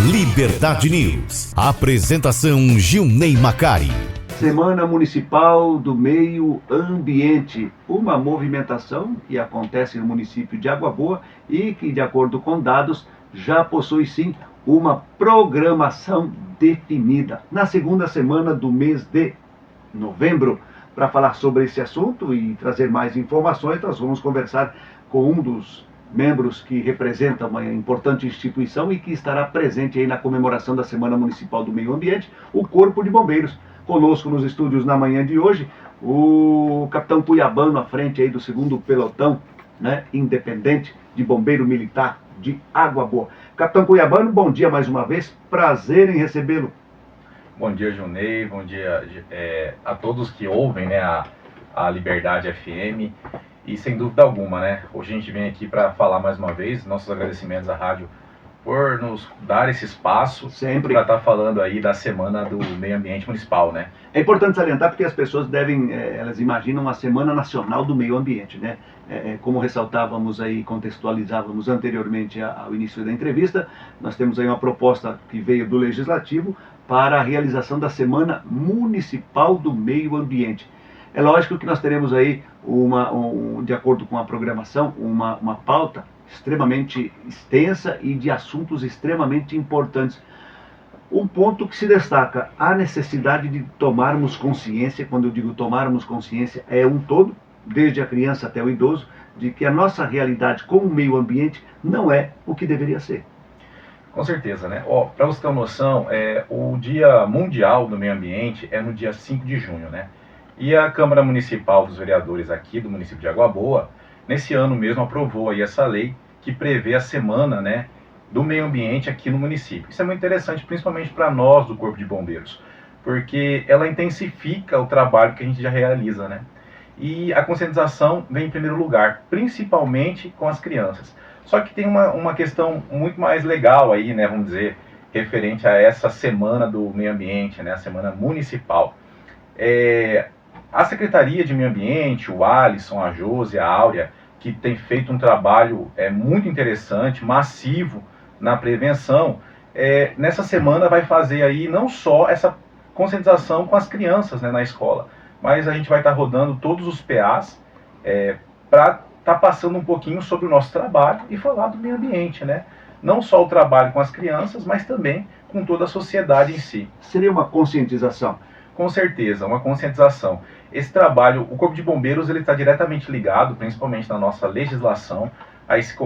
Liberdade News. Apresentação Gilney Macari. Semana Municipal do Meio Ambiente, uma movimentação que acontece no município de Água Boa e que, de acordo com dados, já possui sim uma programação definida. Na segunda semana do mês de novembro, para falar sobre esse assunto e trazer mais informações, nós vamos conversar com um dos membros que representa uma importante instituição e que estará presente aí na comemoração da Semana Municipal do Meio Ambiente, o Corpo de Bombeiros. Conosco nos estúdios na manhã de hoje, o capitão Cuiabano, à frente aí do 2º pelotão, independente de bombeiro militar de Água Boa. Capitão Cuiabano, bom dia mais uma vez, prazer em recebê-lo. Bom dia, Gilney, bom dia a todos que ouvem a Liberdade FM. E sem dúvida alguma, hoje a gente vem aqui para falar mais uma vez, nossos agradecimentos à rádio por nos dar esse espaço sempre para estar falando aí da Semana do Meio Ambiente Municipal, É importante salientar porque as pessoas elas imaginam a Semana Nacional do Meio Ambiente, como ressaltávamos aí, contextualizávamos anteriormente ao início da entrevista, nós temos aí uma proposta que veio do Legislativo para a realização da Semana Municipal do Meio Ambiente. É lógico que nós teremos aí, de acordo com a programação, uma pauta extremamente extensa e de assuntos extremamente importantes. Um ponto que se destaca, a necessidade de tomarmos consciência, quando eu digo tomarmos consciência, é um todo, desde a criança até o idoso, de que a nossa realidade com o meio ambiente não é o que deveria ser. Com certeza, para você ter uma noção, o Dia Mundial do Meio Ambiente é no dia 5 de junho, E a Câmara Municipal dos Vereadores aqui do município de Água Boa, nesse ano mesmo, aprovou aí essa lei que prevê a semana, do meio ambiente aqui no município. Isso é muito interessante, principalmente para nós do Corpo de Bombeiros, porque ela intensifica o trabalho que a gente já realiza, E a conscientização vem em primeiro lugar, principalmente com as crianças. Só que tem uma questão muito mais legal aí, vamos dizer, referente a essa semana do meio ambiente, a semana municipal. A Secretaria de Meio Ambiente, o Alisson, a Josi, a Áurea, que tem feito um trabalho muito interessante, massivo na prevenção, nessa semana vai fazer aí não só essa conscientização com as crianças na escola, mas a gente vai estar rodando todos os PAs para estar passando um pouquinho sobre o nosso trabalho e falar do meio ambiente, Não só o trabalho com as crianças, mas também com toda a sociedade em si. Seria uma conscientização? Com certeza, uma conscientização. Esse trabalho, o Corpo de Bombeiros, ele está diretamente ligado, principalmente na nossa legislação,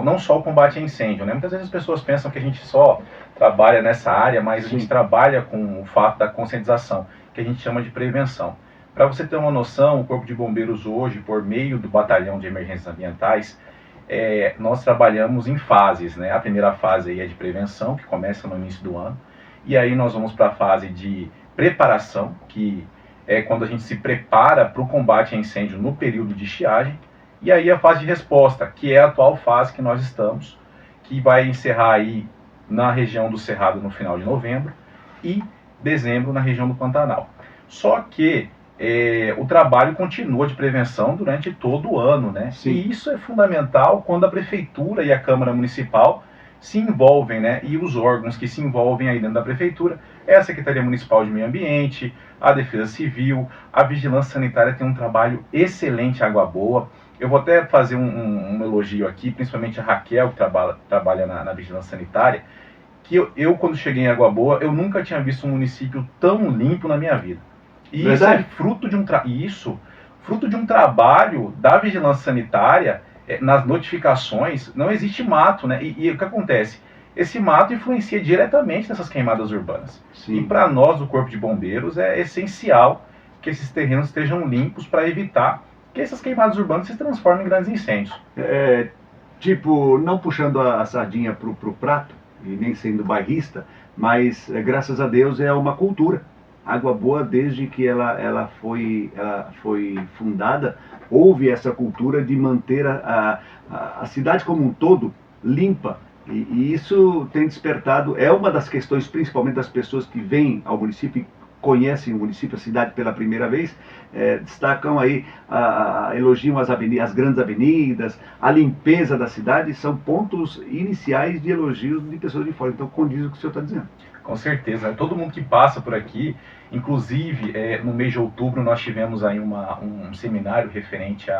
não só o combate a incêndio, Muitas vezes as pessoas pensam que a gente só trabalha nessa área, mas a gente trabalha com o fato da conscientização, que a gente chama de prevenção. Para você ter uma noção, o Corpo de Bombeiros hoje, por meio do Batalhão de Emergências Ambientais, nós trabalhamos em fases, A primeira fase aí é de prevenção, que começa no início do ano, e aí nós vamos para a fase de preparação, que é quando a gente se prepara para o combate a incêndio no período de estiagem, e aí a fase de resposta, que é a atual fase que nós estamos, que vai encerrar aí na região do Cerrado no final de novembro e dezembro na região do Pantanal. Só que o trabalho continua de prevenção durante todo o ano, E isso é fundamental quando a Prefeitura e a Câmara Municipal se envolvem, E os órgãos que se envolvem aí dentro da Prefeitura é a Secretaria Municipal de Meio Ambiente, a Defesa Civil, a Vigilância Sanitária tem um trabalho excelente em Água Boa. Eu vou até fazer um elogio aqui, principalmente a Raquel, que trabalha na Vigilância Sanitária, que eu quando cheguei em Água Boa, eu nunca tinha visto um município tão limpo na minha vida. E isso é fruto de um trabalho da Vigilância Sanitária. Nas notificações, não existe mato, E o que acontece? Esse mato influencia diretamente nessas queimadas urbanas. Sim. E para nós, do Corpo de Bombeiros, é essencial que esses terrenos estejam limpos para evitar que essas queimadas urbanas se transformem em grandes incêndios. Não puxando a sardinha para o prato, e nem sendo bairrista, mas graças a Deus é uma cultura. Água Boa, desde que ela foi fundada, houve essa cultura de manter a cidade como um todo limpa. E isso tem despertado, é uma das questões, principalmente das pessoas que vêm ao município e conhecem o município, a cidade pela primeira vez, destacam aí, elogiam as grandes avenidas, a limpeza da cidade, são pontos iniciais de elogios de pessoas de fora. Então condiz o que o senhor está dizendo. Com certeza, né? Todo mundo que passa por aqui, inclusive no mês de outubro nós tivemos aí um seminário referente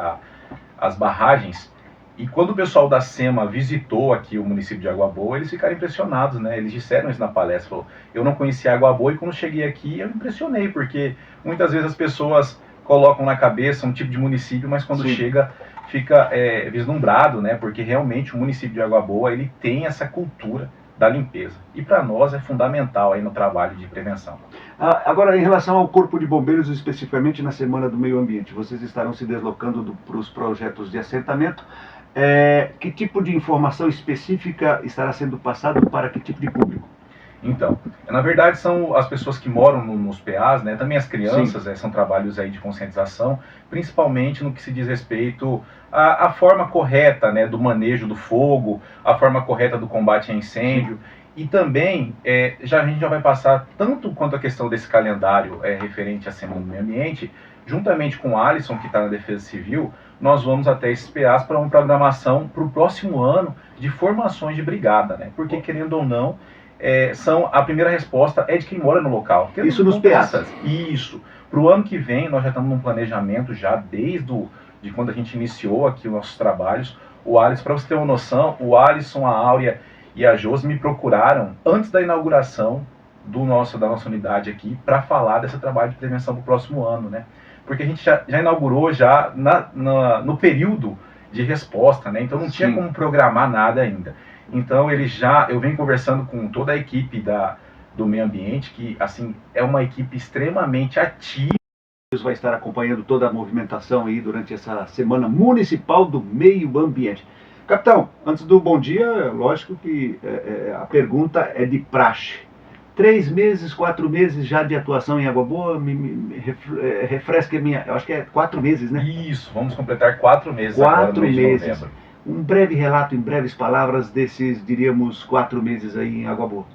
às barragens, e quando o pessoal da SEMA visitou aqui o município de Água Boa, eles ficaram impressionados, né? Eles disseram isso na palestra, falou, eu não conhecia Água Boa e quando cheguei aqui eu me impressionei, porque muitas vezes as pessoas colocam na cabeça um tipo de município, mas quando chega fica vislumbrado, né? Porque realmente o município de Água Boa, ele tem essa cultura da limpeza. E para nós é fundamental aí no trabalho de prevenção. Agora, em relação ao Corpo de Bombeiros, especificamente na Semana do Meio Ambiente, vocês estarão se deslocando para os projetos de assentamento. Que tipo de informação específica estará sendo passado para que tipo de público? Então, na verdade são as pessoas que moram nos PAs, né? Também as crianças, são trabalhos aí de conscientização, principalmente no que se diz respeito à forma correta, né, do manejo do fogo, a forma correta do combate a incêndio. E também, a gente já vai passar tanto quanto a questão desse calendário referente à Semana do Meio Ambiente, juntamente com o Alisson, que está na Defesa Civil, nós vamos até esses PAs para uma programação para o próximo ano de formações de brigada, né? Porque, querendo ou não, a primeira resposta é de quem mora no local. Isso nos PAs? Isso. Para o ano que vem, nós já estamos num planejamento já de quando a gente iniciou aqui os nossos trabalhos. O Alisson, para você ter uma noção, o Alisson, a Áurea e a Josi me procuraram antes da inauguração da nossa unidade aqui para falar desse trabalho de prevenção para o próximo ano, né? Porque a gente já inaugurou já no período de resposta, né? Então não tinha como programar nada ainda. Então eu venho conversando com toda a equipe do meio ambiente, que assim é uma equipe extremamente ativa. Vai estar acompanhando toda a movimentação aí durante essa Semana Municipal do Meio Ambiente. Capitão, antes do bom dia, lógico que a pergunta é de praxe. 3 meses, 4 meses já de atuação em Água Boa, refresca a minha... Eu acho que é 4 meses, né? Isso, vamos completar 4 meses 4 agora no mês meses. de novembro. Um breve relato, em breves palavras, desses, diríamos, 4 meses aí em Água Boa.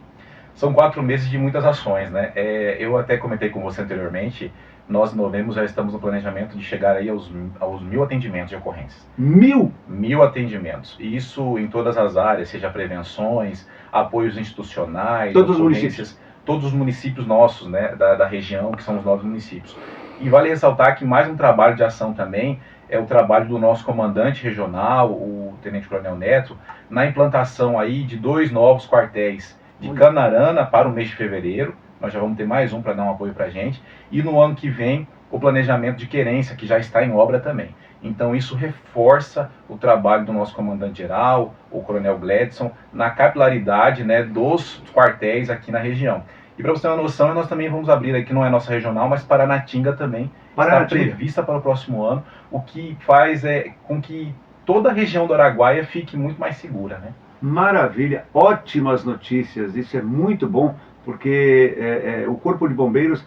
São 4 meses de muitas ações, né? Eu até comentei com você anteriormente, nós em novembro já estamos no planejamento de chegar aí aos 1.000 atendimentos de ocorrências. 1.000? 1.000 atendimentos. Isso em todas as áreas, seja prevenções, apoios institucionais, todos os municípios. Todos os municípios nossos, né, da região, que são os 9 municípios. E vale ressaltar que mais um trabalho de ação também é o trabalho do nosso comandante regional, o Tenente Coronel Neto, na implantação aí de 2 novos quartéis de Canarana para o mês de fevereiro. Nós já vamos ter mais um para dar um apoio para a gente. E no ano que vem, o planejamento de Querência, que já está em obra também. Então isso reforça o trabalho do nosso comandante-geral, o Coronel Gledson, na capilaridade, né, dos quartéis aqui na região. E para você ter uma noção, nós também vamos abrir aqui, não é nossa regional, mas Paranatinga também, está prevista para o próximo ano, o que faz com que toda a região do Araguaia fique muito mais segura, né? Maravilha, ótimas notícias, isso é muito bom, porque o Corpo de Bombeiros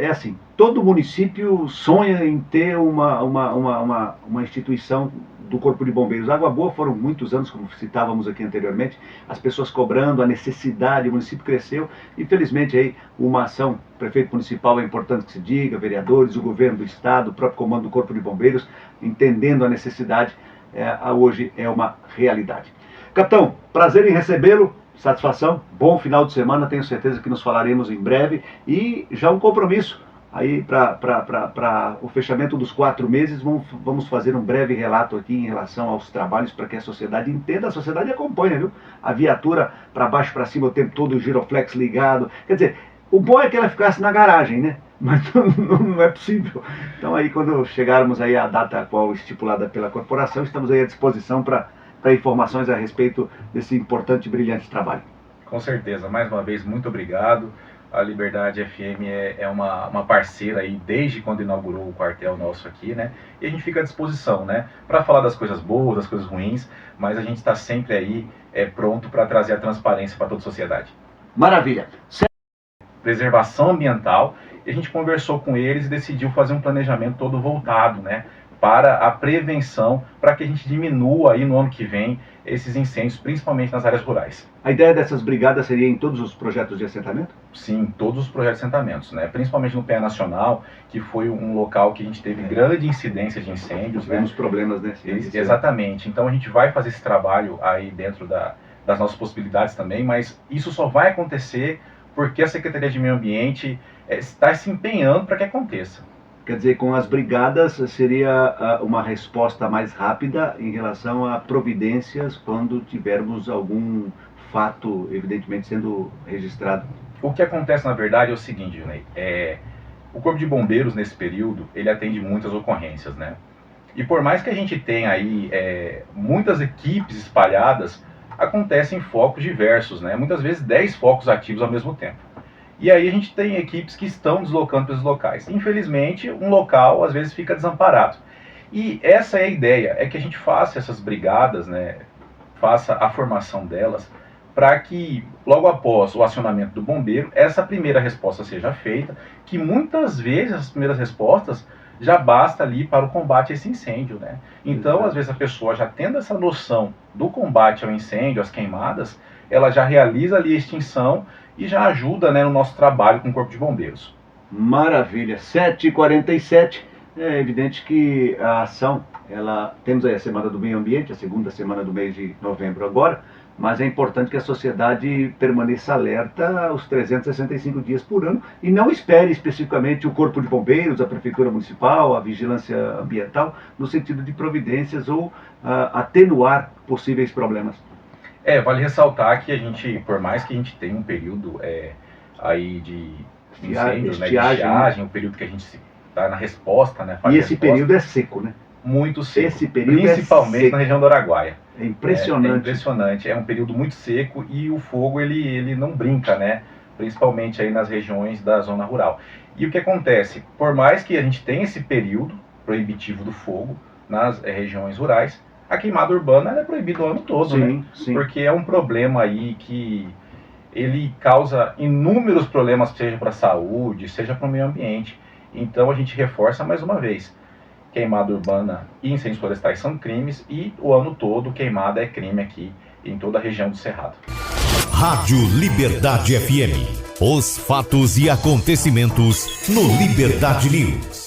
assim, todo município sonha em ter uma instituição do Corpo de Bombeiros. Água Boa foram muitos anos, como citávamos aqui anteriormente, as pessoas cobrando, a necessidade, o município cresceu, e felizmente aí uma ação, o prefeito municipal é importante que se diga, vereadores, o governo do estado, o próprio comando do Corpo de Bombeiros, entendendo a necessidade, hoje é uma realidade. Capitão, prazer em recebê-lo, satisfação, bom final de semana, tenho certeza que nos falaremos em breve, e já um compromisso aí para o fechamento dos 4 meses, vamos fazer um breve relato aqui em relação aos trabalhos para que a sociedade entenda, a sociedade acompanha, viu? A viatura para baixo, para cima o tempo todo, o giroflex ligado, quer dizer, o bom é que ela ficasse na garagem, né? Mas não é possível. Então aí quando chegarmos aí à data qual estipulada pela corporação, estamos aí à disposição para informações a respeito desse importante e brilhante trabalho. Com certeza, mais uma vez, muito obrigado. A Liberdade FM é uma parceira aí desde quando inaugurou o quartel nosso aqui, né? E a gente fica à disposição, né? Para falar das coisas boas, das coisas ruins, mas a gente está sempre aí pronto para trazer a transparência para toda a sociedade. Maravilha! Preservação ambiental, e a gente conversou com eles e decidiu fazer um planejamento todo voltado, né? para a prevenção, para que a gente diminua aí no ano que vem esses incêndios, principalmente nas áreas rurais. A ideia dessas brigadas seria em todos os projetos de assentamento? Sim, todos os projetos de assentamentos, né? Principalmente no PA Nacional, que foi um local que a gente teve grande incidência de incêndios. Tivemos né? problemas, né? Exatamente. Então a gente vai fazer esse trabalho aí dentro das nossas possibilidades também, mas isso só vai acontecer porque a Secretaria de Meio Ambiente está se empenhando para que aconteça. Quer dizer, com as brigadas seria uma resposta mais rápida em relação a providências quando tivermos algum fato, evidentemente, sendo registrado. O que acontece, na verdade, é o seguinte, Junei, o Corpo de Bombeiros, nesse período, ele atende muitas ocorrências, né? E por mais que a gente tenha aí muitas equipes espalhadas, acontecem focos diversos, né? Muitas vezes 10 focos ativos ao mesmo tempo. E aí a gente tem equipes que estão deslocando para os locais. Infelizmente, um local às vezes fica desamparado. E essa é a ideia, é que a gente faça essas brigadas, né? Faça a formação delas, para que logo após o acionamento do bombeiro, essa primeira resposta seja feita, que muitas vezes as primeiras respostas já basta ali para o combate a esse incêndio, né? Então, às vezes a pessoa já tendo essa noção do combate ao incêndio, às queimadas, ela já realiza ali a extinção e já ajuda, né, no nosso trabalho com o Corpo de Bombeiros. Maravilha, 7h47, é evidente que a ação, temos aí a Semana do Meio Ambiente, a segunda semana do mês de novembro agora, mas é importante que a sociedade permaneça alerta os 365 dias por ano e não espere especificamente o Corpo de Bombeiros, a Prefeitura Municipal, a Vigilância Ambiental, no sentido de providências ou atenuar possíveis problemas. Vale ressaltar que a gente, por mais que a gente tenha um período aí de incêndios, né, de estiagem, um período que a gente está na resposta, né? E esse período é seco, né? Muito seco, esse período principalmente na região do Araguaia. É impressionante. É impressionante, é um período muito seco e o fogo ele não brinca, né? Principalmente aí nas regiões da zona rural. E o que acontece? Por mais que a gente tenha esse período proibitivo do fogo nas regiões rurais, a queimada urbana é proibida o ano todo, né? Sim. Porque é um problema aí que ele causa inúmeros problemas, seja para a saúde, seja para o meio ambiente. Então a gente reforça mais uma vez. Queimada urbana e incêndios florestais são crimes e o ano todo queimada é crime aqui em toda a região do Cerrado. Rádio Liberdade FM. Os fatos e acontecimentos no Liberdade News.